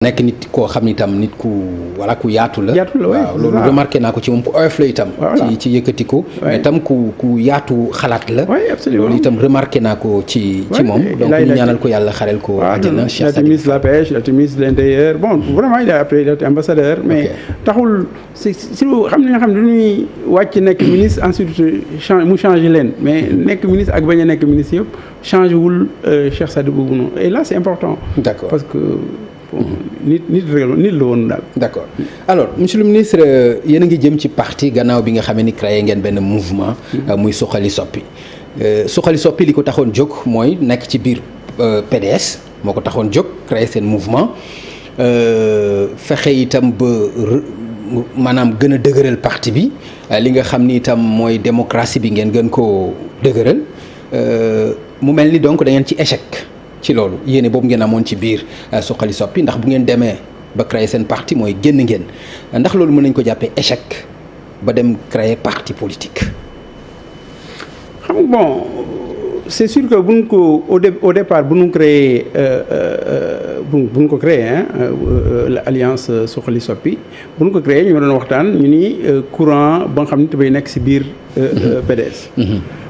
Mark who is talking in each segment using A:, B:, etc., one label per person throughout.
A: nekk nit koo xam ni itam nit ku yaatu la.
B: waaw
A: loolu remarqué naa ko ci moom ku oyof la itam. ci yëkkati ko. mais itam ku yaatu xalaat la. loolu itam remarqué naa ko ci moom. donc ñu ñaanal ko yàlla xarel ko àjjana.
B: Cheikh Sadibou ministre de la pêche, il a été ministre de l'intérieur bon vraiment il a été ambassadeur. mais taxul si xam nañoo xam ne dañuy wàcc nekk ministre ensuite mu changé leen mais nekk ministre ak bañ a nekk ministre yëpp changé wul Cheikh Sadibou noonu et là c'est important.
A: D'accord
B: parce que nit la woon daal.
A: d'accord alors monsieur le ministre yéen a ngi jëm ci parti gannaaw bi nga xamee ni créé ngeen benn mouvement. muy Suxali Soppi. Suxali Soppi li ko taxoon jóg mooy nekk ci biir PDS moo ko taxoon jóg créé seen mouvement fexe itam ba maanaam gën a dëgëral parti bi li nga xam ni itam mooy démocratie bi ngeen gën koo dëgëral mu mel ni donc da ngeen ci échec. ci loolu yéene boobu ngeen amoon ci biir Suxali Soppi ndax bu ngeen demee ba créer seen parti mooy génn ngeen ndax loolu mën nañ ko jàppee échec ba dem créer parti politique.
B: xam nga bon c'est sûr que buñ ko au départ bu ñu créé buñ ko créé l'alliance Suxali Soppi bu ñu ko créé ñu doon waxtaan ñu ni courant ba nga xam ne dafay nekk ci biir PDS.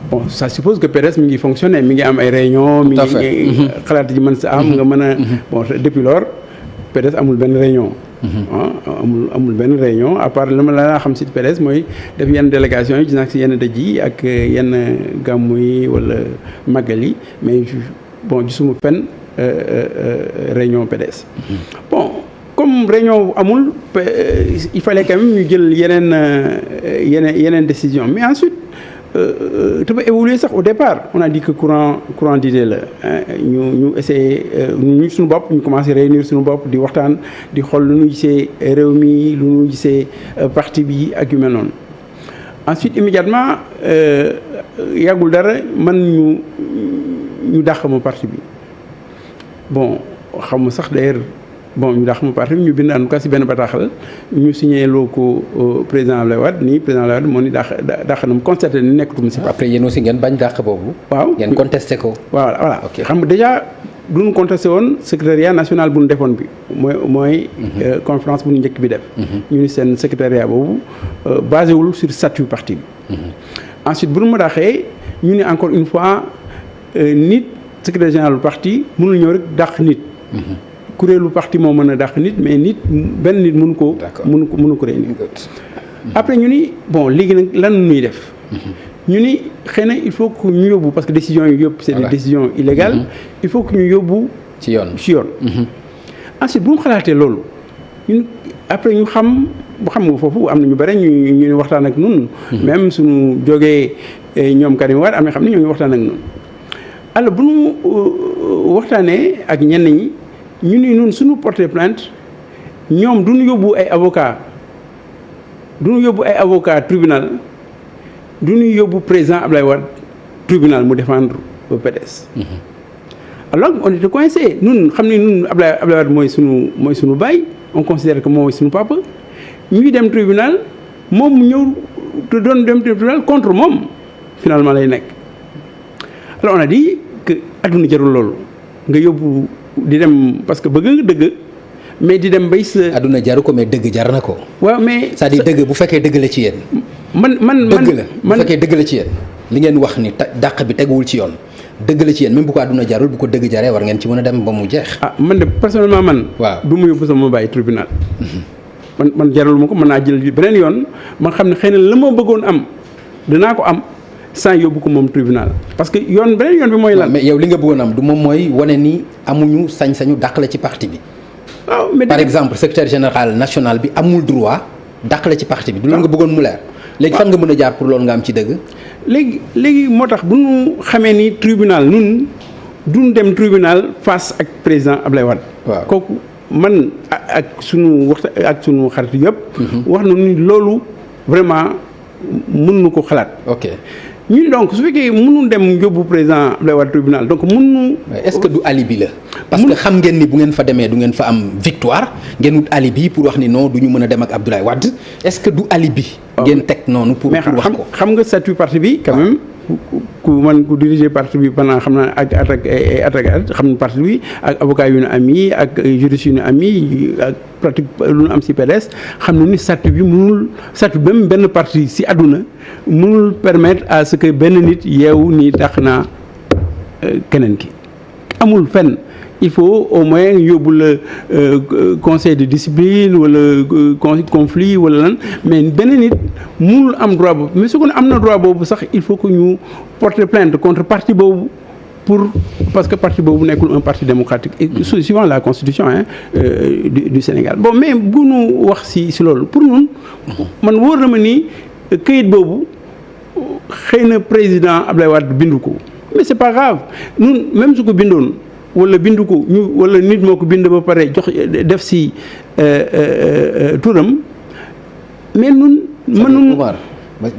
B: bon ça suppose que PDS mi ngi fonctionner mi ngi am ay réunion mi ngi xalaat ji mën sa am nga mën a bon depuis lors PDS amul benn réunion amul benn réunion à part la laa xam si PDS mooy def yenn délégation yi gis naa si yenn dëj yi ak yenn gàmmu yi wala màggal yi mais bon gisuma fenn réunion PDS bon comme réunion amul il fallait quand même ñu jël yeneen décision mais ensuite dafa évoluer sax au départ on a dit que courant d'idée la ñu essayé ñu suñu bopp ñu commencé réunir suñu bopp di waxtaan di xool lu ñu gisee réew mi lu ñu gisee parti bi ak yu mel noonu ensuite immédiatement yàggul dara man ñu dàq ma parti bi bon xam nga sax d'ailleurs bon ñu dàq ma parti bi ñu bind en tout cas si benn bataaxal ñu signé loo ko président Abdoulaye Wade nii président Abdoulaye Wade moo ni dàq na mu constaté ni nekkatuma si parti.
A: après yéen aussi ngeen bañ dàq boobu.
B: waaw
A: ngeen contesté ko.
B: voilà ok xam nga déjà du ñu contesté woon secrétariat national bu ñu defoon bi mooy conférence bu ñu njëkk bi def. ñu ni seen secrétariat boobu basé wul sur statut parti bi. ensuite bu ñu ma dàqee ñu ni encore une fois nit secrétaire général du parti mënul ñëw rek dàq nit. kuréelu parti moo mën a dàq nit mais benn nit mënu ko réunir après ñu ni bon léegi nag lan nuy def ñu ni xëy na il faut que ñu yóbbu parce que décision yi yëpp c'est des décisions illégales il faut que ñu yóbbu ci yoon ensuite bu ñu xalaatee loolu ñun après ñu xam nga foofu am na ñu bare ñu waxtaan ak ñun même suñu jógee ñoom Karim Wade am na xam ne ñoo ngi waxtaan ak ñun alors bu ñu waxtaanee ak ñenn ñi ñu ni ñun suñu porter plainte ñoom duñu yóbbu ay avocat tribunal duñu yóbbu président Abdoulaye Wade tribunal mu défendre le PDS. alors on était coincé ñun xam ne ñun Abdoulaye Wade mooy suñu baay on considère que moom mooy suñu papa ñuy dem tribunal moom mu ñëw te doon dem tribunal contre moom finalement lay nekk alors on a dit que adduna jarul loolu nga yóbbu di dem parce que bëgg nga dëgg mais di dem bay sa.
A: adduna jaru ko mais dëgg jar na ko.
B: waaw mais
A: c'est-à-dire dëgg bu fekkee dëgg la ci yéen. dëgg la bu fekkee dëgg la ci yéen li ngeen wax ni dàq bi teguwul ci yoon dëgg la ci yéen même bu ko adduna jarul bu ko dëgg jaree war ngeen ci mën a dem ba mu jeex.
B: man de personnellement man.
A: waaw
B: du ma yóbbu sama bàyyi tribunal. man jarul ma ko mën naa jël beneen yoon man xam ne xëy na la ma bëggoon am dinaa ko am. sans yóbbu ko moom tribunal parce que beneen yoon bi mooy lan.
A: mais yow li nga bëggoon am du moom mooy wane ni amuñu sañ-sañu dàq la ci parti bi.
B: waaw mais
A: par exemple secrétaire général national bi amul droit dàq la ci parti bi. du loolu nga bëggoon mu leer. léegi fan nga mën a jaar pour loolu nga am ci dëgg.
B: léegi moo tax bu ñu xamee ni tribunal nun duñ dem tribunal face ak président Abdoulaye Wade.
A: waaw
B: kooku man ak sunu xarit yëpp. wax na ni loolu vraiment mën nu ko xalaat.
A: ok.
B: ñun donc su fekkee mënu dem yóbbu président Abdoulaye Wade tribunal donc mënu.
A: est-ce que du alibi la. parce que xam ngeen ni bu ngeen fa demee du ngeen fa am victoire ngeen wut alibi pour wax ni non du ñu mën a dem ak Abdoulaye Wade est-ce que du alibi. ngeen teg noonu pour wax ko.
B: xam nga statut parti bi quand même ku diriger parti bi pendant xam naa ak at xam ne parti bi ak avocat yu ñu am yi ak juristes yu ñu am yi ak pratique lu ñu am si PDS xam ne ni statut bi mënul statut même benn parti si àdduna mënul permettre à ce que benn nit yeewu ni dàq naa keneen ki amul fenn. Il faut au moins yóbbu la conseil de discipline wala conflit wala lan mais benn nit mënul am droit boobu mais su ko ne am na droit boobu sax il faut que ñu porter plainte contre parti boobu parce que parti boobu nekkul un parti démocratique et suivant la constitution du Sénégal bon mais bu ñu wax si loolu pour ñun man wóor na ma ni këyit boobu xëy na président Abdoulaye Wade bindu ko mais c'est pas grave ñun même su ko bindoon. wala bindu ko wala nit moo ko bind ba pare jox def si turam mais nun mënun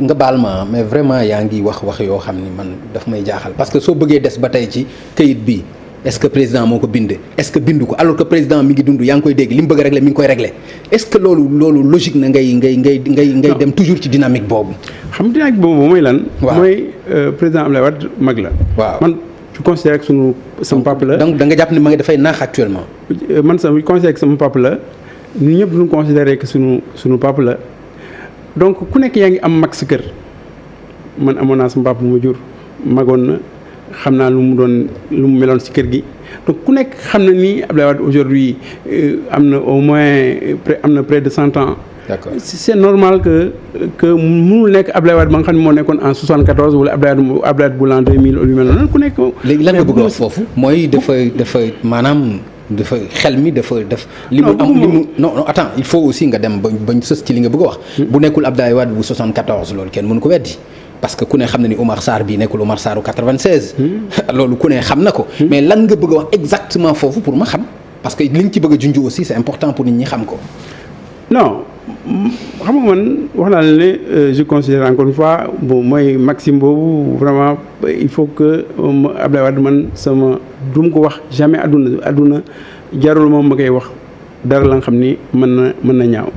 A: nga baal ma mais vraiment yaa ngi wax yoo xam ni man daf may jaaxal parce que soo bëggee des ba tey ci këyit bi est-ce que président moo ko bind est-ce que bindu ko alors que président mi ngi dund yaa ngi koy dégg li mu bëgg a régler mi ngi koy régler est-ce que loolu logique na ngay dem toujours ci dynamique boobu.
B: xam dynamique boobu mooy lan. mooy président Abdoulaye Wade mag la.
A: waaw
B: je considère que sama papa la.
A: donc da nga jàpp ne ma ngi dafay naax actuellement.
B: man sama considère que sama papa la ñun ñëpp duñu considéré que sunu papa la donc ku nekk yaa ngi am mag sa kër man amoon naa sama papa mu jur magoon na xam naa lu mu meloon ci kër gi donc ku nekk xam na ni Abdoulaye Wade aujourd'hui am na au moins près de 100 ans. D'accord. C'est normal que mënul nekk Abdoulaye Wade ba nga xam ne moo nekkoon en 74 wala Abdoulaye Wade bu l'an 2000 lu mel noonu ku nekk.
A: léegi lan nga bëgg a wax foofu mooy dafa maanaam dafa xel mi dafa def. li mu am li mu non attends il faut aussi nga dem bañ sës ci li nga bëgg a wax. bu nekkul Abdoulaye Wade bu 74 loolu kenn mënu ko weddi. parce que ku ne xam na ni Omar Sarr bii nekkul Omar Sarr 96. loolu ku ne xam na ko. mais lan nga bëgg a wax exactement foofu pour ma xam parce que liñ ci bëgg a junj aussi c'est important pour nit ñi xam ko.
B: non xam nga man wax naa la ne je considère encore une fois bon mooy maxime boobu vraiment il faut que Abdoulaye Wade man sama du ma ko wax jamais àdduna jarul moom ma koy wax dara la nga xam ni mën na ñaaw.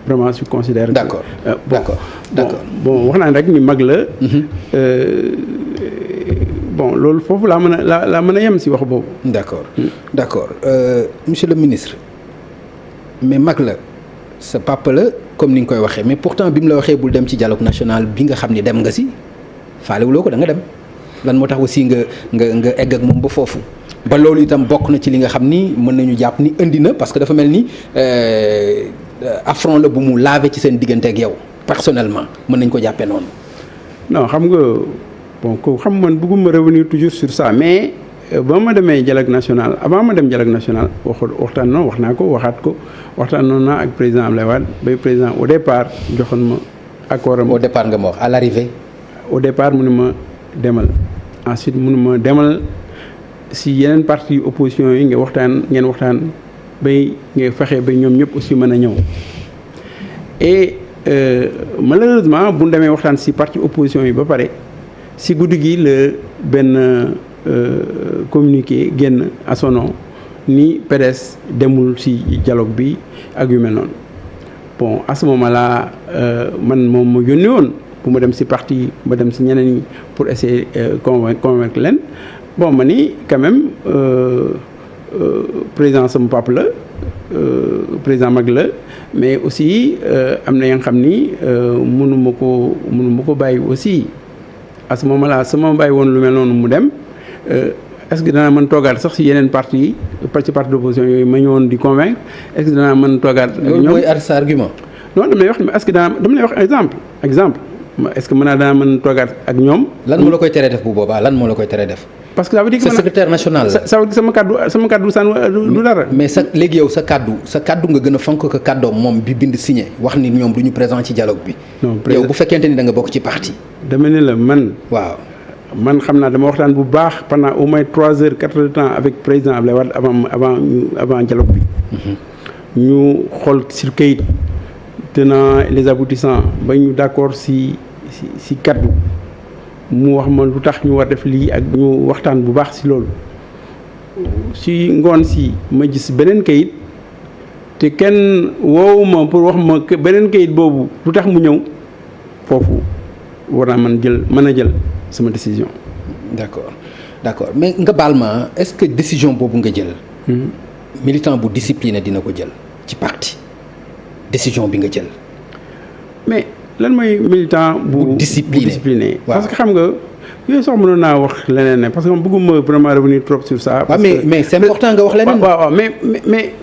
B: vraiment je considère.
A: d'accord d'accord
B: bon wax naa rek ni mag la. bon loolu foofu laa mën a yem si wax boobu.
A: d'accord monsieur le ministre mais mag la. sa papa la comme ni nga koy waxee mais pourtant bi mu la waxee bul dem ci dialogue national bi nga xam ni dem nga si faalewuloo ko da nga dem lan moo tax aussi nga egg ak moom ba foofu ba loolu itam bokk na ci li nga xam ni mën nañu jàpp ni indi na parce que dafa mel ni affront la bu mu lavé ci seen diggante ak yow personnellement mën nañ ko jàppee noonu.
B: non xam nga bon ko xam man bëgguma revenir toujours sur ça mais ba ma demee dialogue national avant ma dem dialogue national waxtaan naa ak président Abdoulaye Wade bay président au départ joxoon ma accord am.
A: au départ nga ma wax à l'arrivée.
B: au départ mu ne ma demal ensuite mu ne ma demal si yeneen parti opposition yi ngeen waxtaan bay nga fexe ba ñoom ñëpp aussi mën a ñëw et malheureusement bu ñu demee waxtaan si parti opposition yi ba pare si guddi gi la benn. Communiqué génn à son nom ni PDS demul ci dialogue bi ak yu mel noonu bon à ce moment-là man moom ma yónni woon bu ma dem ci parti ma dem ci ñeneen ñi pour essayer convaincre leen bon ma ni quand même président sama papa la président mag la mais aussi am na ya nga xam ni mënuma ko bàyyi aussi à ce moment-là sama bàyyi woon lu mel noonu mu dem. Est-ce que danaa mën toogaat sax si yeneen parti ci parti d'opposition yooyu ma ñëwoon di convaincre est-ce que danaa mën toogaat.
A: loolu mooy sa argument.
B: non dama lay wax est-ce que dama lay wax exemple est-ce que danaa mën toogaat ak ñoom.
A: lan moo la koy teree def bu boobaa lan moo la koy teree def.
B: parce que ça veut dire que
A: secrétaire national la.
B: ça veut dire sama kaddu sànn du dara.
A: mais léegi yow sa kaddu nga gën a fonk ko kaddoom moom bi bind signé wax ni ñoom du ñu présent ci dialogue bi. non yow bu fekkente ni da nga bokk ci parti.
B: dama ne la man.
A: waaw.
B: man xam naa dama waxtaan bu baax pendant au moins 3 heures 4 heures de temps avec président Abdoulaye Wade avant dialogue bi. ñu xool sur kayit tenants les aboutissants ba ñu d'accord si kaddu mu wax ma lu tax ñu war def lii ak ñu waxtaan bu baax si loolu si ngoon si ma gis beneen kayit te kenn woowu ma pour wax ma beneen kayit boobu lu tax mu ñëw foofu war naa mën a jël sama décision
A: d'accord mais nga baal ma est-ce que décision boobu nga jël. militant bu discipliné dina ko jël ci parti décision bi nga jël.
B: mais lan mooy militant bu discipliné parce que xam nga yooyu sax mënoon naa wax leneen ne parce que bëgguma vraiment revenir trop sur ça.
A: parce que mais c'est important nga wax leneen.
B: waaw mais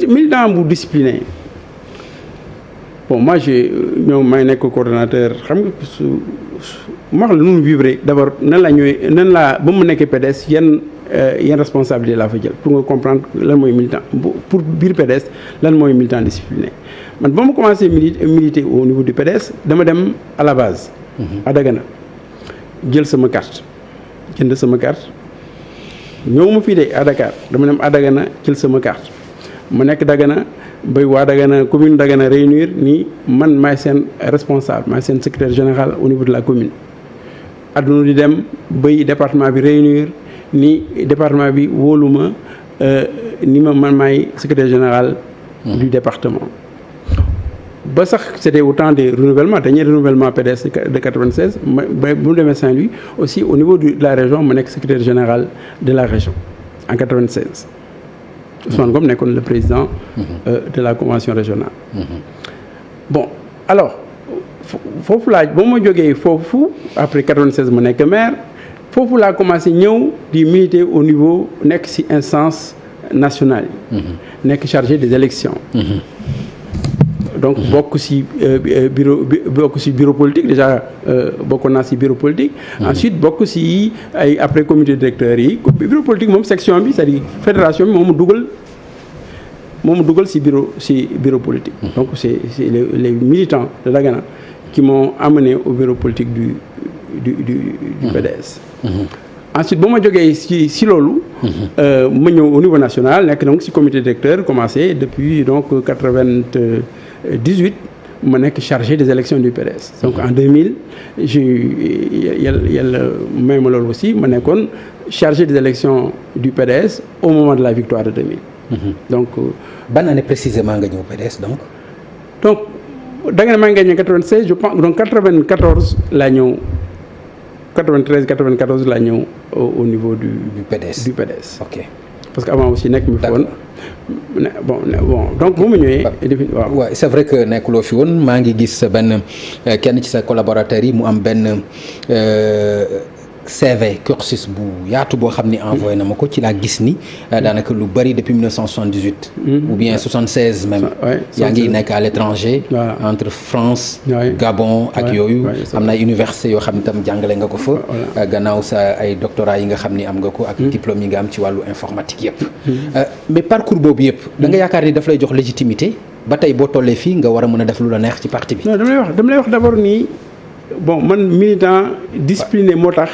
B: militant bu discipliné bon moi ñoom may nekk coordonnateur xam nga ma wax la nu mu vivre d'abord nan laa ba mu nekkee PDS yan responsabilité laa fa jël pour nga comprendre lan mooy militant pour biir PDS lan mooy militant discipliné man ba ma commencé militer au niveau du PDS dama dem à la base. à Dagana jël sama carte jënd sama carte ñëw ma fii de à Dakar dama dem à Dagana jël sama carte ma nekk Dagana bay waa Dagana commune Dagana réunir ni man maay seen responsable maay seen secrétaire général au niveau de la commune. adduna di dem bay département bi réunir ni département bi wóoluma ni man maay secrétaire général du département ba sax c'était au temps des renouvellements dernier renouvellement PDS de 96 ba bu mu demee Saint-Louis aussi au niveau de la région ma nekk secrétaire général de la région en 96 Ousmane Ngom nekkoon le président de la convention régionale bon alors foofu laa ba ma jógee foofu après 96 ma nekk maire foofu laa commencé ñëw di militer au niveau nekk ci instance nationale yi nekk chargé des élections donc bokk ci bureau politique déjà bokkoon naa ci bureau politique ensuite bokk ci ay après comité directeur yi bureau politique moom section bi c'est-à-dire fédération bi moom mu dugal ci bureau politique donc c'est les militants de Dagana qui m'ont amené au bureau politique du PDS. Ensuite ba ma jógee ci loolu ma ñëw au niveau national nekk donc ci comité directeur commencé depuis donc 98 ma nekk chargé des élections du PDS. donc en 2000 yàlla may ma loolu aussi ma nekkoon chargé des élections du PDS au moment de la victoire de 2000. donc
A: ban année précisément nga ñëw PDS donc
B: Dagana maa ngi gagné 96 je pense donc 94 laa ñëw 94 laa ñëw au niveau du
A: PDS.
B: du PDS.
A: ok
B: parce que avant aussi nekk mi fi woon bon donc bu ma ñëwee.
A: waaw c'est vrai que nekkuloo fi woon maa ngi gis kenn ci sa collaborateurs yi mu am benn CV cursus bu yaatu boo xam ni envoyé na ma ko ci laa gis ni daanaka lu bari depuis 1978 ou bien 76 même yaa ngi nekk à l'étranger entre France Gabon ak yooyu am na ay université yoo xam ne tam jàngale nga ko fa gannaaw sa ay doctorat yi nga xam ni am nga ko ak diplôme yi nga am ci wàllu informatique yëpp mais parcours boobu yëpp da nga yaakaar ni daf lay jox légitimité ba tey boo tollee fii nga war a mën a def lu la neex ci parti bi.
B: non dama lay wax d'abord nii bon man militant discipliné moo tax